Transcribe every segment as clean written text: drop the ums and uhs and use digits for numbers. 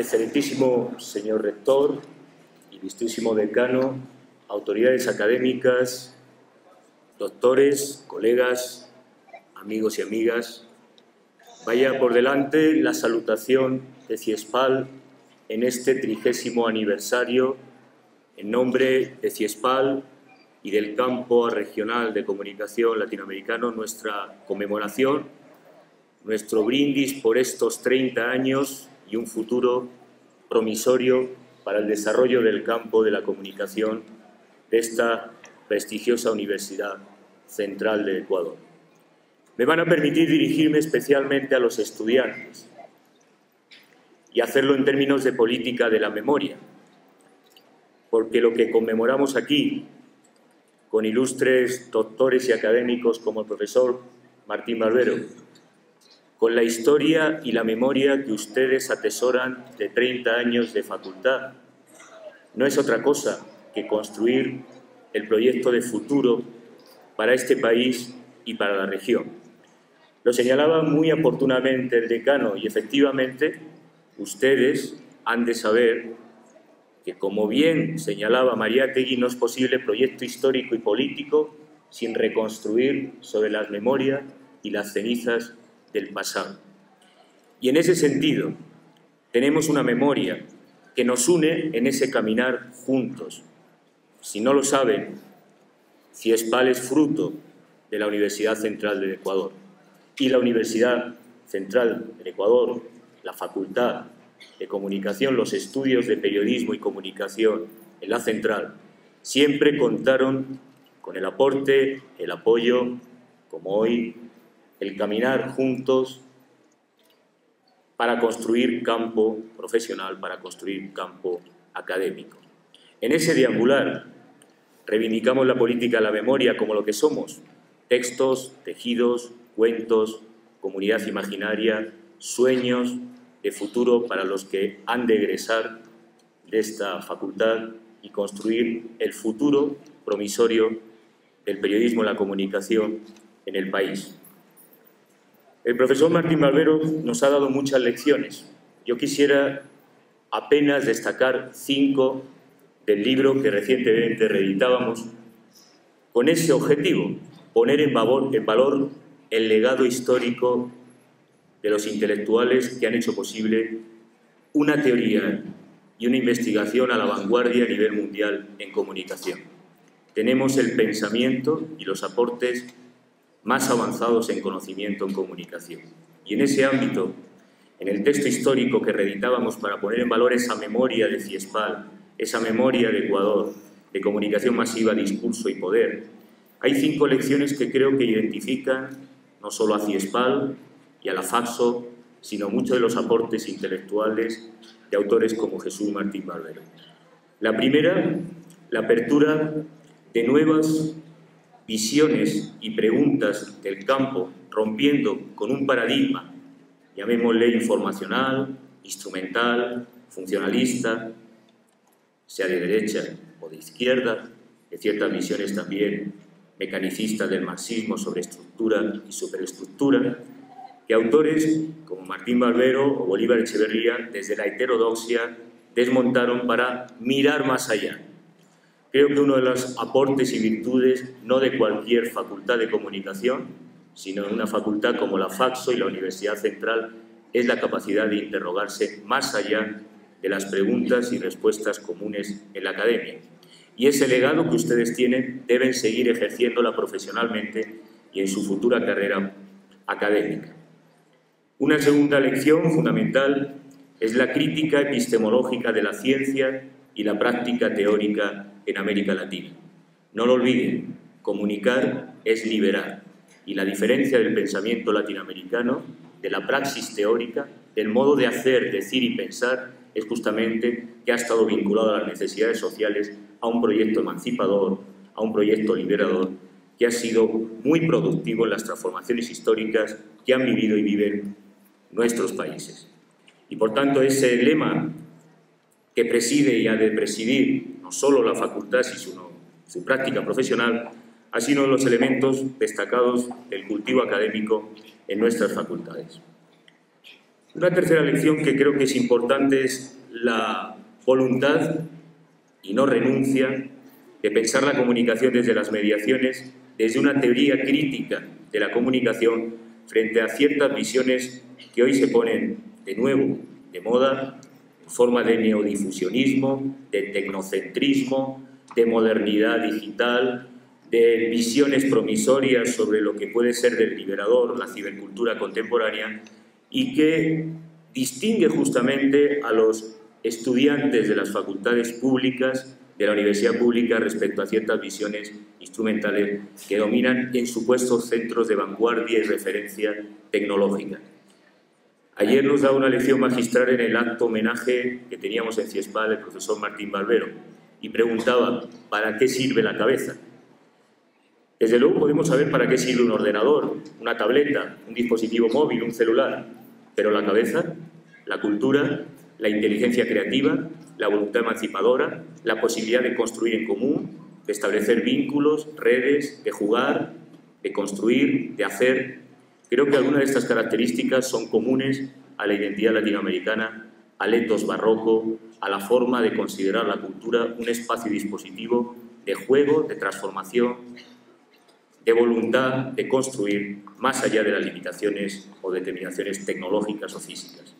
Excelentísimo señor rector, ilustrísimo decano, autoridades académicas, doctores, colegas, amigos y amigas, vaya por delante la salutación de CIESPAL en este 30º aniversario en nombre de CIESPAL y del Campo Regional de Comunicación Latinoamericano, nuestra conmemoración, nuestro brindis por estos 30 años y un futuro promisorio para el desarrollo del campo de la comunicación de esta prestigiosa Universidad Central de Ecuador. Me van a permitir dirigirme especialmente a los estudiantes y hacerlo en términos de política de la memoria, porque lo que conmemoramos aquí, con ilustres doctores y académicos como el profesor Martín Barbero, con la historia y la memoria que ustedes atesoran de 30 años de facultad, no es otra cosa que construir el proyecto de futuro para este país y para la región. Lo señalaba muy oportunamente el decano y efectivamente ustedes han de saber que, como bien señalaba Mariátegui, no es posible proyecto histórico y político sin reconstruir sobre las memorias y las cenizas del pasado. Y en ese sentido, tenemos una memoria que nos une en ese caminar juntos. Si no lo saben, CIESPAL es fruto de la Universidad Central del Ecuador. Y la Universidad Central del Ecuador, la Facultad de Comunicación, los estudios de periodismo y comunicación en la Central, siempre contaron con el aporte, el apoyo, como hoy, el caminar juntos para construir campo profesional, para construir campo académico. En ese deambular reivindicamos la política de la memoria como lo que somos: textos, tejidos, cuentos, comunidad imaginaria, sueños de futuro para los que han de egresar de esta facultad y construir el futuro promisorio del periodismo y la comunicación en el país. El profesor Martín Barbero nos ha dado muchas lecciones. Yo quisiera apenas destacar 5 del libro que recientemente reeditábamos con ese objetivo: poner en valor el legado histórico de los intelectuales que han hecho posible una teoría y una investigación a la vanguardia a nivel mundial en comunicación. Tenemos el pensamiento y los aportes más avanzados en conocimiento en comunicación. Y en ese ámbito, en el texto histórico que reeditábamos para poner en valor esa memoria de CIESPAL, esa memoria de Ecuador, de comunicación masiva, discurso y poder, hay 5 lecciones que creo que identifican no solo a CIESPAL y a la FACSO, sino muchos de los aportes intelectuales de autores como Jesús Martín Barbero. La primera, la apertura de nuevas visiones y preguntas del campo, rompiendo con un paradigma, llamémosle informacional, instrumental, funcionalista, sea de derecha o de izquierda, de ciertas visiones también mecanicistas del marxismo sobre estructura y superestructura, que autores como Martín Barbero o Bolívar Echeverría, desde la heterodoxia, desmontaron para mirar más allá. Creo que uno de los aportes y virtudes, no de cualquier facultad de comunicación, sino de una facultad como la FACSO y la Universidad Central, es la capacidad de interrogarse más allá de las preguntas y respuestas comunes en la academia. Y ese legado que ustedes tienen deben seguir ejerciéndola profesionalmente y en su futura carrera académica. Una segunda lección fundamental es la crítica epistemológica de la ciencia y la práctica teórica en América Latina. No lo olviden, comunicar es liberar, y la diferencia del pensamiento latinoamericano, de la praxis teórica, del modo de hacer, decir y pensar, es justamente que ha estado vinculado a las necesidades sociales, a un proyecto emancipador, a un proyecto liberador, que ha sido muy productivo en las transformaciones históricas que han vivido y viven nuestros países. Y por tanto ese lema que preside y ha de presidir no solo la facultad, sino su práctica profesional, ha sido uno de los elementos destacados del cultivo académico en nuestras facultades. Una tercera lección que creo que es importante es la voluntad y no renuncia de pensar la comunicación desde las mediaciones, desde una teoría crítica de la comunicación frente a ciertas visiones que hoy se ponen de nuevo de moda, en forma de neodifusionismo, de tecnocentrismo, de modernidad digital, de visiones promisorias sobre lo que puede ser del liberador, la cibercultura contemporánea, y que distingue justamente a los estudiantes de las facultades públicas, de la universidad pública, respecto a ciertas visiones instrumentales que dominan en supuestos centros de vanguardia y referencia tecnológica. Ayer nos daba una lección magistral en el acto homenaje que teníamos en CIESPAL el profesor Martín Barbero y preguntaba: ¿para qué sirve la cabeza? Desde luego podemos saber para qué sirve un ordenador, una tableta, un dispositivo móvil, un celular, pero la cabeza, la cultura, la inteligencia creativa, la voluntad emancipadora, la posibilidad de construir en común, de establecer vínculos, redes, de jugar, de construir, de hacer. Creo que algunas de estas características son comunes a la identidad latinoamericana, al etos barroco, a la forma de considerar la cultura un espacio y dispositivo de juego, de transformación, de voluntad de construir más allá de las limitaciones o determinaciones tecnológicas o físicas.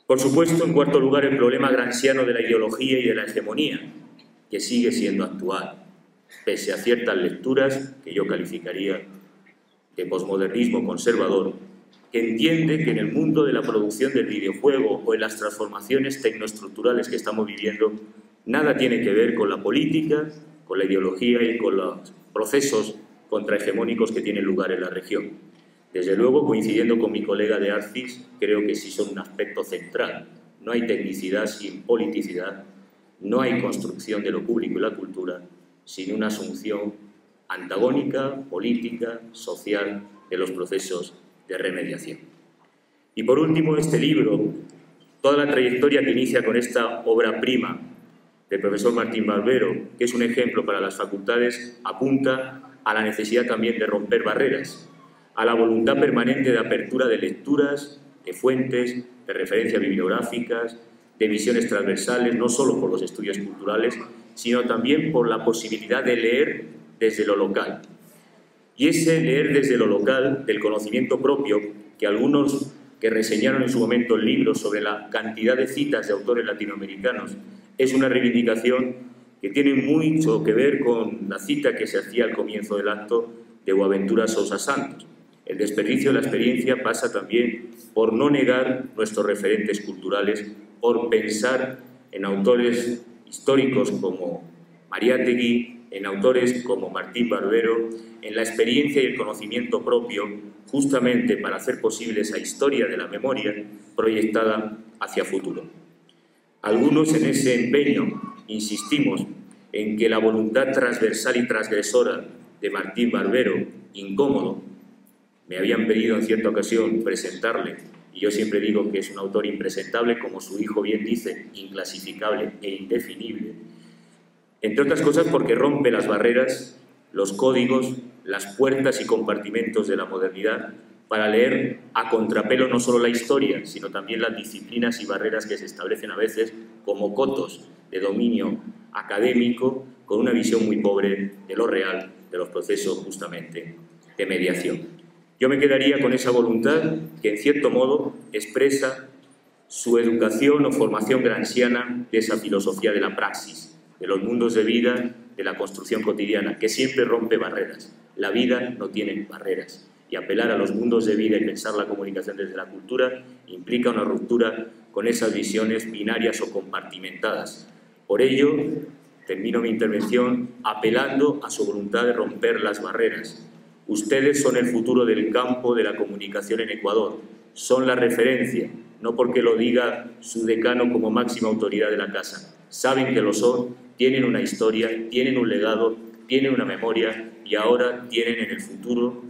Por supuesto, en cuarto lugar, el problema gramsciano de la ideología y de la hegemonía, que sigue siendo actual, pese a ciertas lecturas que yo calificaría de posmodernismo conservador, que entiende que en el mundo de la producción del videojuego o en las transformaciones tecnoestructurales que estamos viviendo, nada tiene que ver con la política, con la ideología y con los procesos contrahegemónicos que tienen lugar en la región. Desde luego, coincidiendo con mi colega de Arcis, creo que sí son un aspecto central. No hay tecnicidad sin politicidad, no hay construcción de lo público y la cultura sin una asunción antagónica, política, social de los procesos de remediación. Y por último, este libro, toda la trayectoria que inicia con esta obra prima del profesor Martín Barbero, que es un ejemplo para las facultades, apunta a la necesidad también de romper barreras, a la voluntad permanente de apertura de lecturas, de fuentes, de referencias bibliográficas, de visiones transversales, no solo por los estudios culturales, sino también por la posibilidad de leer desde lo local. Y ese leer desde lo local, del conocimiento propio, que algunos que reseñaron en su momento el libro sobre la cantidad de citas de autores latinoamericanos, es una reivindicación que tiene mucho que ver con la cita que se hacía al comienzo del acto de Boaventura Sousa Santos. El desperdicio de la experiencia pasa también por no negar nuestros referentes culturales, por pensar en autores históricos como Mariátegui, en autores como Martín Barbero, en la experiencia y el conocimiento propio, justamente para hacer posible esa historia de la memoria proyectada hacia futuro. Algunos en ese empeño insistimos en que la voluntad transversal y transgresora de Martín Barbero, incómodo, me habían pedido en cierta ocasión presentarle, y yo siempre digo que es un autor impresentable, como su hijo bien dice, inclasificable e indefinible, entre otras cosas porque rompe las barreras, los códigos, las puertas y compartimentos de la modernidad para leer a contrapelo no solo la historia, sino también las disciplinas y barreras que se establecen a veces como cotos de dominio académico con una visión muy pobre de lo real, de los procesos justamente de mediación. Yo me quedaría con esa voluntad que en cierto modo expresa su educación o formación gramsciana de esa filosofía de la praxis, de los mundos de vida, de la construcción cotidiana, que siempre rompe barreras. La vida no tiene barreras. Y apelar a los mundos de vida y pensar la comunicación desde la cultura implica una ruptura con esas visiones binarias o compartimentadas. Por ello, termino mi intervención apelando a su voluntad de romper las barreras. Ustedes son el futuro del campo de la comunicación en Ecuador. Son la referencia, no porque lo diga su decano como máxima autoridad de la casa. Saben que lo son, tienen una historia, tienen un legado, tienen una memoria y ahora tienen en el futuro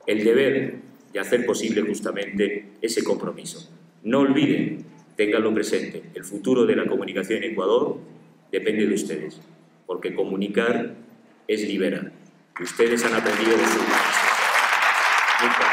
el deber de hacer posible justamente ese compromiso. No olviden, ténganlo presente, el futuro de la comunicación en Ecuador depende de ustedes, porque comunicar es liberar. Y ustedes han aprendido de sus maestros.